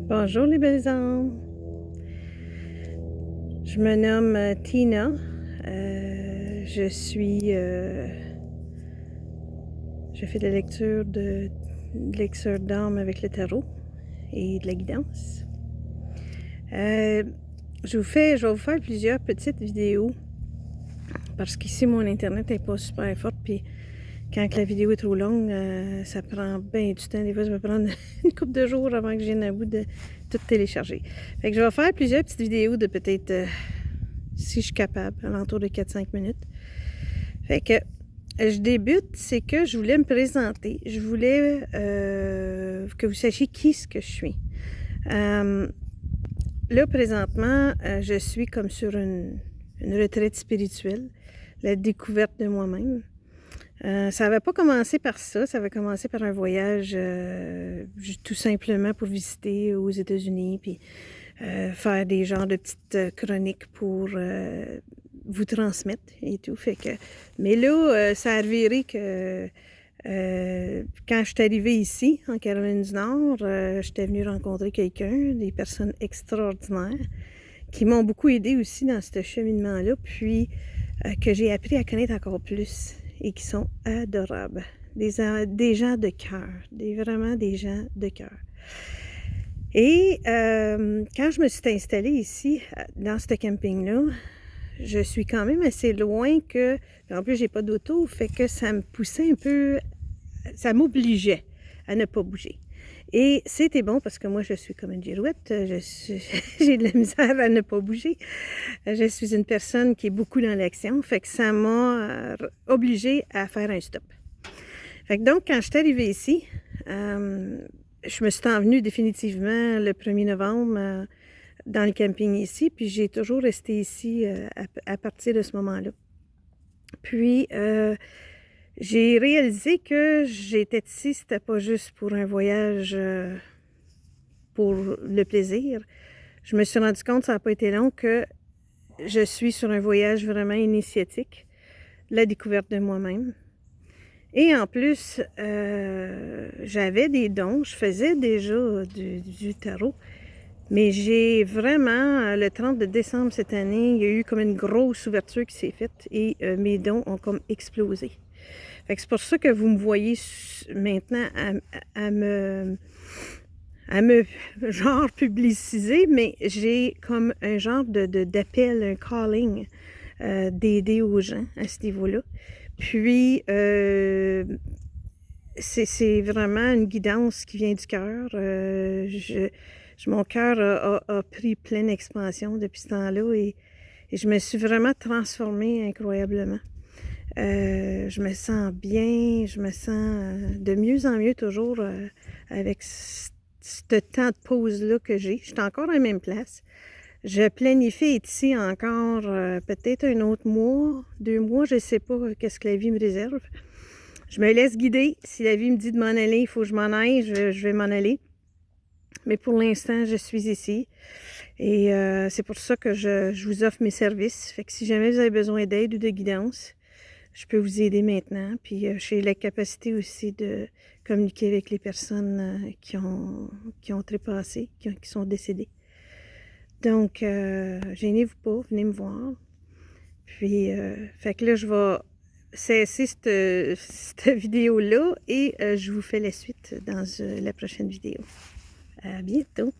Bonjour les belles âmes. Je me nomme Tina. Je fais de la lecture d'âme avec le tarot et de la guidance. Je vais vous faire plusieurs petites vidéos parce qu'ici mon internet n'est pas super fort, puis quand la vidéo est trop longue, ça prend bien du temps. Des fois, ça va prendre une couple de jours avant que je vienne à bout de tout télécharger. Fait que je vais faire plusieurs petites vidéos de peut-être, si je suis capable, alentour de 4-5 minutes. Fait que je débute, c'est que je voulais me présenter. Je voulais que vous sachiez ce que je suis. Là, présentement, je suis comme sur une retraite spirituelle, la découverte de moi-même. Ça n'avait pas commencé par ça, ça avait commencé par un voyage tout simplement pour visiter aux États-Unis, puis faire des genres de petites chroniques pour vous transmettre et tout. Fait que, mais là, ça a viré que quand je suis arrivée ici, en Caroline du Nord, j'étais venue rencontrer quelqu'un, des personnes extraordinaires, qui m'ont beaucoup aidé aussi dans ce cheminement-là, puis que j'ai appris à connaître encore plus et qui sont adorables. Des gens de cœur, vraiment des gens de cœur. Et quand je me suis installée ici, dans ce camping-là, je suis quand même assez loin que... En plus, j'ai pas d'auto, fait que ça me poussait un peu... Ça m'obligeait à ne pas bouger. Et c'était bon parce que moi, je suis comme une girouette. J'ai de la misère à ne pas bouger. Je suis une personne qui est beaucoup dans l'action. Fait que ça m'a obligée à faire un stop. Fait que donc, quand je suis arrivée ici, je me suis envenue définitivement le 1er novembre dans le camping ici. Puis j'ai toujours resté ici à partir de ce moment-là. Puis... j'ai réalisé que j'étais ici, c'était pas juste pour un voyage pour le plaisir. Je me suis rendu compte, ça n'a pas été long, que je suis sur un voyage vraiment initiatique, la découverte de moi-même. Et en plus, j'avais des dons, je faisais déjà du tarot, mais j'ai vraiment, le 30 décembre cette année, il y a eu comme une grosse ouverture qui s'est faite et mes dons ont comme explosé. Fait que c'est pour ça que vous me voyez maintenant à me genre publiciser, mais j'ai comme un genre d'appel, un calling d'aider aux gens à ce niveau-là. Puis, c'est vraiment une guidance qui vient du cœur. Mon cœur a pris pleine expansion depuis ce temps-là et je me suis vraiment transformée incroyablement. Je me sens bien, je me sens de mieux en mieux toujours avec ce temps de pause-là que j'ai. Je suis encore à la même place. Je planifie être ici encore peut-être un autre mois, 2 mois, je ne sais pas qu'est-ce que la vie me réserve. Je me laisse guider. Si la vie me dit de m'en aller, il faut que je m'en aille, je vais m'en aller. Mais pour l'instant, je suis ici. Et c'est pour ça que je vous offre mes services. Fait que si jamais vous avez besoin d'aide ou de guidance, je peux vous aider maintenant. Puis j'ai la capacité aussi de communiquer avec les personnes qui ont trépassé, qui sont décédées. Donc, gênez-vous pas, venez me voir. Puis, fait que là, je vais cesser cette vidéo-là et je vous fais la suite dans la prochaine vidéo. À bientôt!